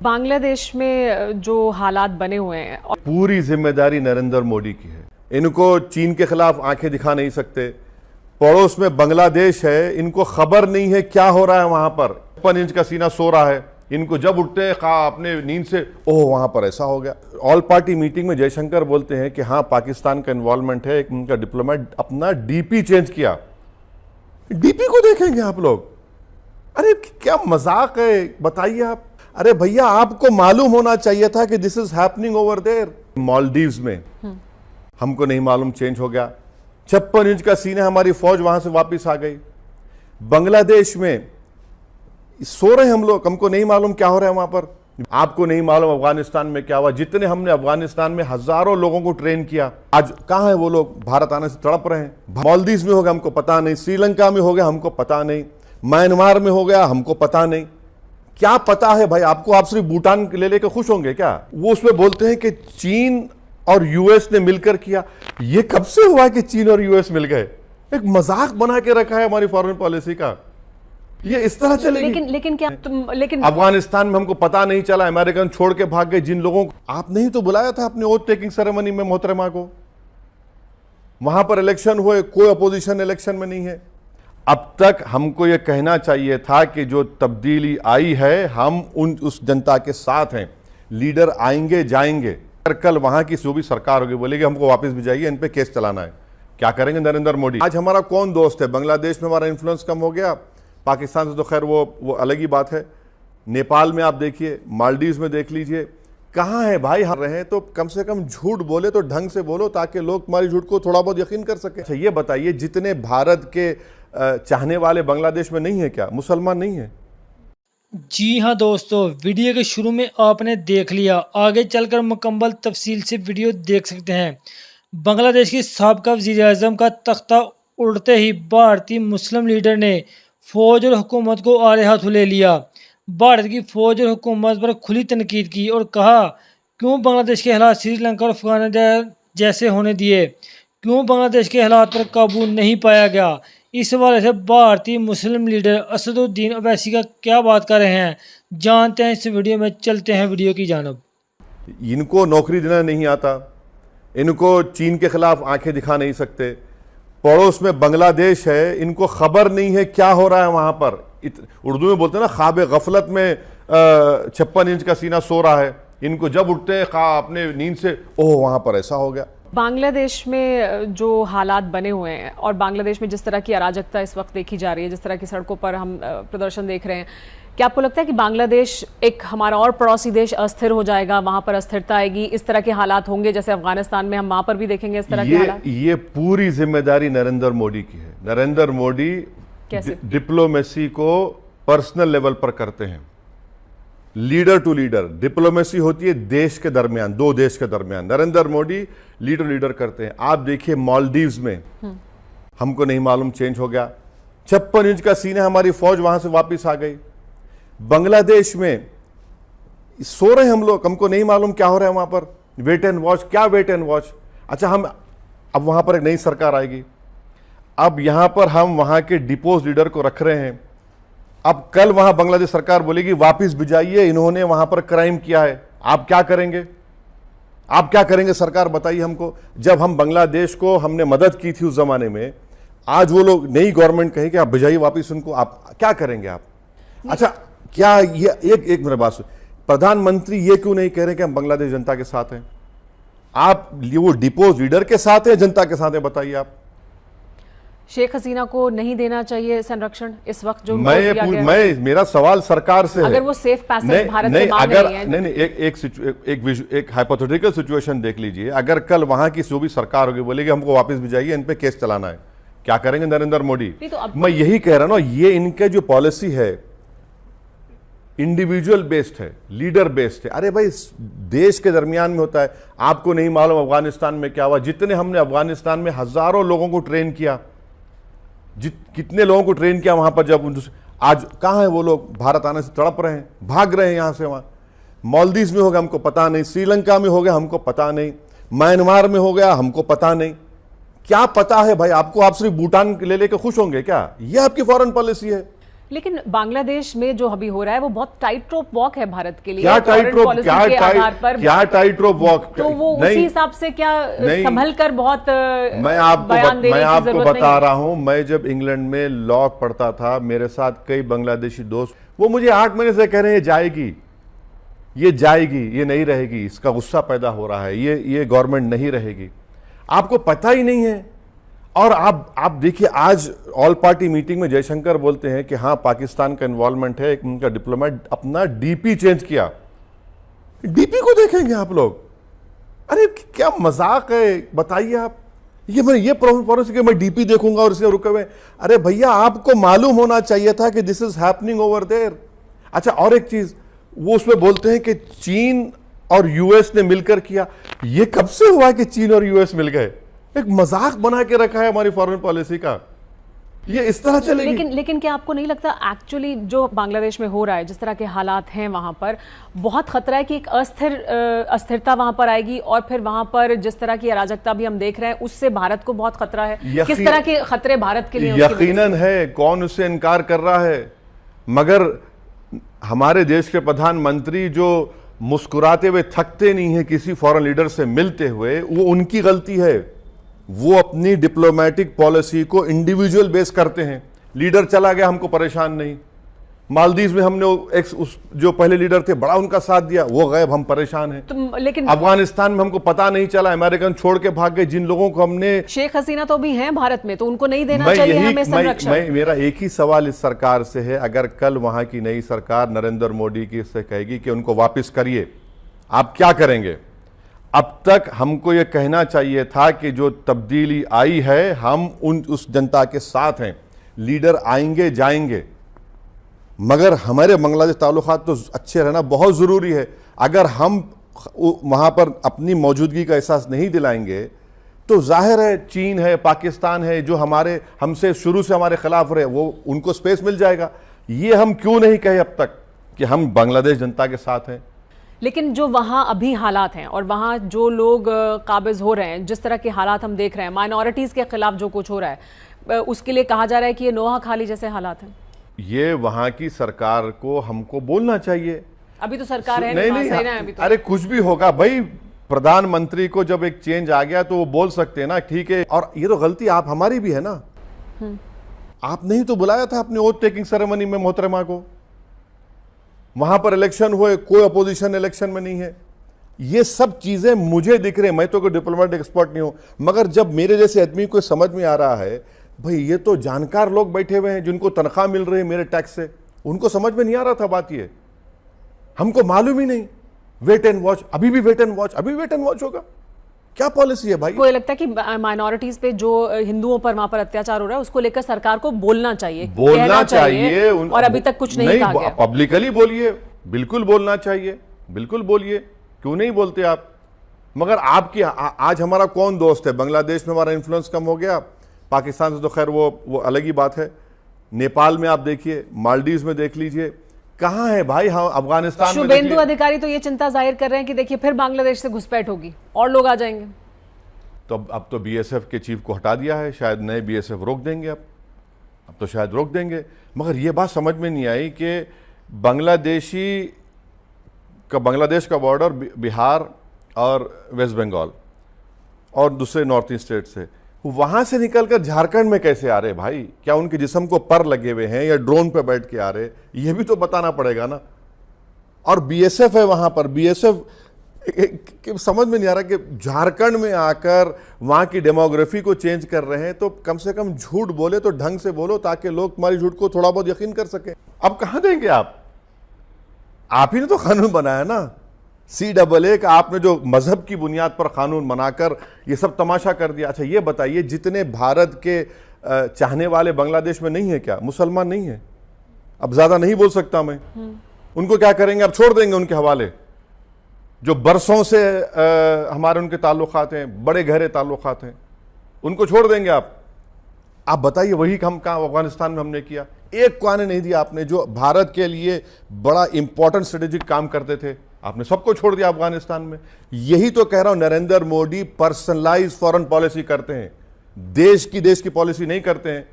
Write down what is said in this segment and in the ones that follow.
बांग्लादेश में जो हालात बने हुए हैं और पूरी जिम्मेदारी नरेंद्र मोदी की है। इनको चीन के खिलाफ आंखें दिखा नहीं सकते। पड़ोस में बांग्लादेश है, इनको खबर नहीं है क्या हो रहा है वहां पर। 55 इंच का सीना सो रहा है, इनको जब उठते हैं अपने नींद से, ओह वहां पर ऐसा हो गया। ऑल पार्टी मीटिंग में जयशंकर बोलते हैं कि हाँ पाकिस्तान का इन्वॉल्वमेंट है। एक उनका डिप्लोमेट अपना डीपी चेंज किया। डीपी को देखेंगे आप लोग? अरे क्या मजाक है, बताइए आप। अरे भैया आपको मालूम होना चाहिए था कि this is happening over there. Maldives में हमको नहीं मालूम चेंज हो गया। 56 इंच का सीना, हमारी फौज वहां से वापस आ गई। बांग्लादेश में सो रहे हम लोग, हमको नहीं मालूम क्या हो रहा है वहां पर। आपको नहीं मालूम अफगानिस्तान में क्या हुआ। जितने हमने अफगानिस्तान में हजारों लोगों को ट्रेन किया, आज कहां है वो लोग? भारत आने से तड़प रहे हैं। मालदीव्स में हो गया हमको पता नहीं, श्रीलंका में हो गया हमको पता नहीं, म्यांमार में हो गया हमको पता नहीं। क्या पता है भाई आपको? आप सिर्फ भूटान ले लेकर खुश होंगे क्या? वो उसमें बोलते हैं कि चीन और यूएस ने मिलकर किया। ये कब से हुआ कि चीन और यूएस मिल गए? एक मजाक बना के रखा है हमारी फॉरेन पॉलिसी का। ये इस तरह चलेगी। लेकिन अफगानिस्तान में हमको पता नहीं चला, अमेरिकन छोड़ के भाग गए जिन लोगों को। आप नहीं तो बुलाया था अपने ओथ टेकिंग सेरेमनी में मोहतरमा को। वहां पर इलेक्शन हुए, कोई अपोजिशन इलेक्शन में नहीं है। अब तक हमको यह कहना चाहिए था कि जो तब्दीली आई है हम उस जनता के साथ हैं। लीडर आएंगे जाएंगे। कल वहां की जो भी सरकार होगी बोलेगी हमको वापस भी जाइए, इन पे केस चलाना है। क्या करेंगे नरेंद्र मोदी? आज हमारा कौन दोस्त है? बांग्लादेश में हमारा इन्फ्लुएंस कम हो गया। पाकिस्तान से तो खैर वो अलग ही बात है। नेपाल में आप देखिए, मालदीव्स में देख लीजिए, कहाँ है भाई? हम रहे तो कम से कम झूठ बोले तो ढंग से बोलो, ताकि लोग तुम्हारी झूठ को थोड़ा बहुत यकीन कर सके। अच्छा ये बताइए, जितने भारत के चाहने वाले बांग्लादेश में नहीं है क्या? मुसलमान नहीं है? जी हाँ दोस्तों, वीडियो के शुरू में आपने देख लिया, आगे चलकर मुकम्मल तफसील से वीडियो देख सकते हैं। बांग्लादेश की साबिका वज़ीर-ए-आज़म का तख्ता उड़ते ही भारतीय मुस्लिम लीडर ने फौज और हुकूमत को आड़े हाथों ले लिया। भारत की फौज और हुकूमत पर खुली तनकीद की और कहा क्यों बांग्लादेश के हालात श्रीलंका और अफगानिस्तान जैसे होने दिए, क्यों बांग्लादेश के हालात पर काबू नहीं पाया गया। इस हवाले से भारतीय मुस्लिम लीडर असदुद्दीन ओवैसी का क्या बात कर रहे हैं, जानते हैं इस वीडियो में। चलते हैं वीडियो की जानब। इनको नौकरी देना नहीं आता, इनको चीन के खिलाफ आंखें दिखा नहीं सकते। पड़ोस में बांग्लादेश है, इनको खबर नहीं है क्या हो रहा है वहां पर। उर्दू में बोलते हैं ना, ख्वाब गफलत में 56 इंच का सीना सो रहा है, इनको जब उठते हैं अपने नींद से, ओह वहां पर ऐसा हो गया। बांग्लादेश में जो हालात बने हुए हैं और बांग्लादेश में जिस तरह की अराजकता इस वक्त देखी जा रही है, जिस तरह की सड़कों पर हम प्रदर्शन देख रहे हैं, क्या आपको लगता है कि बांग्लादेश एक हमारा और पड़ोसी देश अस्थिर हो जाएगा, वहां पर अस्थिरता आएगी, इस तरह के हालात होंगे जैसे अफगानिस्तान में, हम वहां पर भी देखेंगे इस तरह के हालात? ये पूरी जिम्मेदारी नरेंद्र मोदी की है। नरेंद्र मोदी डिप्लोमेसी को पर्सनल लेवल पर करते हैं, लीडर टू लीडर। डिप्लोमेसी होती है देश के दरमियान, दो देश के दरमियान। नरेंद्र मोदी लीडर करते हैं। आप देखिए मालदीव्स में हमको नहीं मालूम चेंज हो गया। 56 इंच का सीना, हमारी फौज वहां से वापस आ गई। बांग्लादेश में सो रहे हम लोग, हमको नहीं मालूम क्या हो रहा है वहां पर। Wait and watch. क्या वेट एंड वॉच? अच्छा हम अब वहां पर एक नई सरकार आएगी, अब यहां पर हम वहां के डिपोज लीडर को रख रहे हैं। अब कल वहां बांग्लादेश सरकार बोलेगी वापस भिजाइए, इन्होंने वहां पर क्राइम किया है। आप क्या करेंगे? आप क्या करेंगे सरकार, बताइए हमको। जब हम बांग्लादेश को हमने मदद की थी उस जमाने में, आज वो लोग नई गवर्नमेंट कहे कि आप भिजाइए वापस उनको, आप क्या करेंगे आप? अच्छा क्या ये एक मेरे बात सुन, प्रधानमंत्री ये क्यों नहीं कह रहे कि हम बांग्लादेश जनता के साथ हैं? आप वो डिपोज लीडर के साथ है, जनता के साथ है, बताइए आप। शेख हसीना को नहीं देना चाहिए संरक्षण इस वक्त जो मेरा सवाल सरकार से अगर है। वो सेफ पैसेज भारत से मांग रही है। नहीं, एक हाइपोथेटिकल सिचुएशन देख लीजिए। अगर कल वहां की जो भी सरकार होगी बोलेगी हमको वापस भिजाइए, इन पे केस चलाना है, क्या करेंगे नरेंद्र मोदी? मैं यही कह रहा हूं ना, ये इनके जो पॉलिसी है इंडिविजुअल बेस्ड है, लीडर बेस्ड है। अरे भाई देश के दरमियान में होता है। आपको नहीं मालूम अफगानिस्तान में क्या हुआ। जितने हमने अफगानिस्तान में हजारों लोगों को ट्रेन किया, कितने लोगों को ट्रेन किया वहां पर। जब आज कहां है वो लोग? भारत आने से तड़प रहे हैं, भाग रहे हैं यहां से वहां। मालदीव्स में हो गया हमको पता नहीं, श्रीलंका में हो गया हमको पता नहीं, म्यांमार में हो गया हमको पता नहीं। क्या पता है भाई आपको? आप सिर्फ भूटान ले लेकर खुश होंगे क्या? ये आपकी फॉरेन पॉलिसी है। लेकिन बांग्लादेश में जो अभी हो रहा है वो बहुत टाइट रोप वॉक है भारत के लिए। क्या टाइट रोप, क्या टाइट रोप वॉक? तो वो उसी हिसाब से क्या संभल कर बहुत मैं आपको बता रहा हूं, मैं जब इंग्लैंड में लॉ पढ़ता था, मेरे साथ कई बांग्लादेशी दोस्त, वो मुझे 8 महीने से कह रहे हैं ये जाएगी, ये नहीं रहेगी, इसका गुस्सा पैदा हो रहा है, ये गवर्नमेंट नहीं रहेगी। आपको पता ही नहीं है। और आप देखिए, आज ऑल पार्टी मीटिंग में जयशंकर बोलते हैं कि हाँ पाकिस्तान का इन्वॉल्वमेंट है, उनका डिप्लोमेट अपना डीपी चेंज किया। डीपी को देखेंगे आप लोग? अरे क्या मजाक है, बताइए आप। ये पॉलिसी कि मैं डीपी देखूंगा और इसके रुके हुए। अरे भैया, आपको मालूम होना चाहिए था कि this is happening over there. अच्छा, और एक चीज, वो उसमें बोलते हैं कि चीन और यूएस ने मिलकर किया। ये कब से हुआ कि चीन और यूएस मिल गए? एक मजाक बना के रखा है हमारी फॉरेन पॉलिसी का। ये इस तरह चलेगी। लेकिन क्या आपको नहीं लगता एक्चुअली जो बांग्लादेश में हो रहा है, जिस तरह के हालात हैं वहां पर, बहुत खतरा है कि एक अस्थिरता वहां पर आएगी, और फिर वहां पर जिस तरह की अराजकता भी हम देख रहे हैं उससे भारत को बहुत खतरा है। किस तरह के खतरे भारत के लिए? यकीनन है, कौन उससे इनकार कर रहा है? मगर हमारे देश के प्रधानमंत्री जो मुस्कुराते हुए थकते नहीं है किसी फॉरेन लीडर से मिलते हुए, वो उनकी गलती है। वो अपनी डिप्लोमेटिक पॉलिसी को इंडिविजुअल बेस करते हैं। लीडर चला गया, हमको परेशान नहीं। मालदीव में हमने जो पहले लीडर थे, बड़ा उनका साथ दिया, वो गायब, हम परेशान हैं। तो लेकिन अफगानिस्तान में हमको पता नहीं चला, अमेरिकन छोड़ के भाग गए। जिन लोगों को हमने, शेख हसीना तो भी हैं भारत में, तो उनको नहीं देना चाहिए हमें संरक्षण? मेरा एक ही सवाल इस सरकार से है, अगर कल वहां की नई सरकार नरेंद्र मोदी की से कहेगी कि उनको वापस करिए, आप क्या करेंगे? अब तक हमको यह कहना चाहिए था कि जो तब्दीली आई है, हम उस जनता के साथ हैं। लीडर आएंगे जाएंगे, मगर हमारे बांग्लादेश ताल्लुकात तो अच्छे रहना बहुत ज़रूरी है। अगर हम वहाँ पर अपनी मौजूदगी का एहसास नहीं दिलाएंगे तो जाहिर है चीन है, पाकिस्तान है, जो हमसे शुरू से हमारे खिलाफ रहे, वो उनको स्पेस मिल जाएगा। ये हम क्यों नहीं कहे अब तक कि हम बांग्लादेश जनता के साथ हैं? लेकिन जो वहाँ अभी हालात हैं और वहाँ जो लोग काबिज हो रहे हैं, जिस तरह के हालात हम देख रहे हैं, माइनॉरिटीज़ के खिलाफ जो कुछ हो रहा है, उसके लिए कहा जा रहा है कि ये नोहा खाली जैसे हालात हैं। ये वहाँ की सरकार को हमको बोलना चाहिए। अभी तो सरकार है नहीं, अभी तो। अरे कुछ भी होगा भाई, प्रधानमंत्री को जब एक चेंज आ गया तो वो बोल सकते हैं ना, ठीक है। और ये तो गलती आप हमारी भी है ना। आप नहीं तो बुलाया था अपनी ओथ टेकिंग सेरेमनी में मोहतरमा को। वहां पर इलेक्शन हुए, कोई अपोजिशन इलेक्शन में नहीं है। ये सब चीजें मुझे दिख रही है। मैं तो कोई डिप्लोमेटिक एक्सपर्ट नहीं हूं, मगर जब मेरे जैसे आदमी को समझ में आ रहा है, भाई ये तो जानकार लोग बैठे हुए हैं जिनको तनख्वाह मिल रही है मेरे टैक्स से, उनको समझ में नहीं आ रहा था बात। ये हमको मालूम ही नहीं। वेट एंड वॉच, अभी भी वेट एंड वॉच, अभी वेट एंड वॉच होगा। क्या पॉलिसी है भाई? को लगता है कि माइनॉरिटीज पे जो हिंदुओं पर वहां पर अत्याचार हो रहा है उसको लेकर सरकार को बोलना चाहिए, और अभी तक कुछ नहीं कहा गया। पब्लिकली बोलिए, बिल्कुल बोलना चाहिए, बिल्कुल बोलिए, क्यों नहीं बोलते आप? मगर आपकी आज हमारा कौन दोस्त है? बांग्लादेश में हमारा इन्फ्लुएंस कम हो गया, पाकिस्तान से तो खैर वो अलग ही बात है। नेपाल में आप देखिए, मालदीव में देख लीजिए, कहाँ है भाई? हाँ, अफगानिस्तान में। शुभेंदु अधिकारी तो ये चिंता जाहिर कर रहे हैं कि देखिए फिर बांग्लादेश से घुसपैठ होगी और लोग आ जाएंगे। तो अब तो बीएसएफ के चीफ को हटा दिया है, शायद नए बीएसएफ रोक देंगे। अब तो शायद रोक देंगे। मगर ये बात समझ में नहीं आई कि बांग्लादेश का बॉर्डर बिहार और वेस्ट बंगाल और दूसरे नॉर्थ ईस्ट स्टेट से, वहां से निकलकर झारखंड में कैसे आ रहे भाई? क्या उनके जिस्म को पर लगे हुए हैं या ड्रोन पे बैठ के आ रहे? ये भी तो बताना पड़ेगा ना। और बीएसएफ है वहां पर, बीएसएफ समझ में नहीं आ रहा कि झारखंड में आकर वहां की डेमोग्राफी को चेंज कर रहे हैं। तो कम से कम झूठ बोले तो ढंग से बोलो, ताकि लोग तुम्हारी झूठ को थोड़ा बहुत यकीन कर सके। अब कहां देंगे आप ही ने तो कानून बनाया ना। CAA का आपने जो मजहब की बुनियाद पर कानून बनाकर ये सब तमाशा कर दिया। अच्छा ये बताइए, जितने भारत के चाहने वाले बांग्लादेश में नहीं है क्या? मुसलमान नहीं है? अब ज्यादा नहीं बोल सकता मैं। उनको क्या करेंगे? अब छोड़ देंगे उनके हवाले। जो बरसों से हमारे उनके ताल्लुकात हैं, बड़े गहरे ताल्लुकात हैं, उनको छोड़ देंगे आप? आप बताइए, वही हम कहाँ अफगानिस्तान में हमने किया? एक को आने नहीं दिया आपने। जो भारत के लिए बड़ा इंपॉर्टेंट स्ट्रेटेजिक काम करते थे, आपने सबको छोड़ दिया अफगानिस्तान में। यही तो कह रहा हूं, Narendra Modi personalise foreign policy करते हैं, देश की पॉलिसी नहीं करते हैं।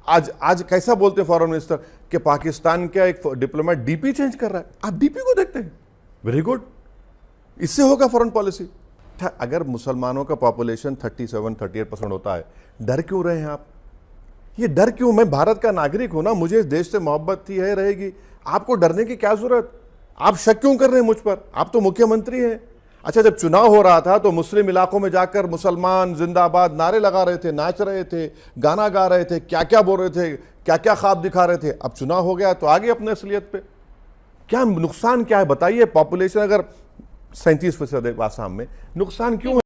आज कैसा बोलते हैं फॉरेन मिनिस्टर, कि पाकिस्तान का एक डिप्लोमेट डीपी चेंज कर रहा है, आप डीपी को देखते हैं, वेरी गुड, इससे होगा फॉरेन पॉलिसी। अगर मुसलमानों का पॉपुलेशन 37-38% होता है, डर क्यों रहे हैं आप? ये डर क्यों? मैं भारत का नागरिक हूं ना, मुझे इस देश से मोहब्बत थी है, रहेगी, आपको डरने की क्या जरूरत? आप शक क्यों कर रहे हैं मुझ पर? आप तो मुख्यमंत्री हैं। अच्छा, जब चुनाव हो रहा था तो मुस्लिम इलाकों में जाकर मुसलमान जिंदाबाद नारे लगा रहे थे, नाच रहे थे, गाना गा रहे थे, क्या क्या बोल रहे थे, क्या क्या ख्वाब दिखा रहे थे। अब चुनाव हो गया तो आगे अपने असलियत पे। क्या नुकसान क्या है बताइए? पॉपुलेशन अगर 37% है आसाम में, नुकसान क्यों है?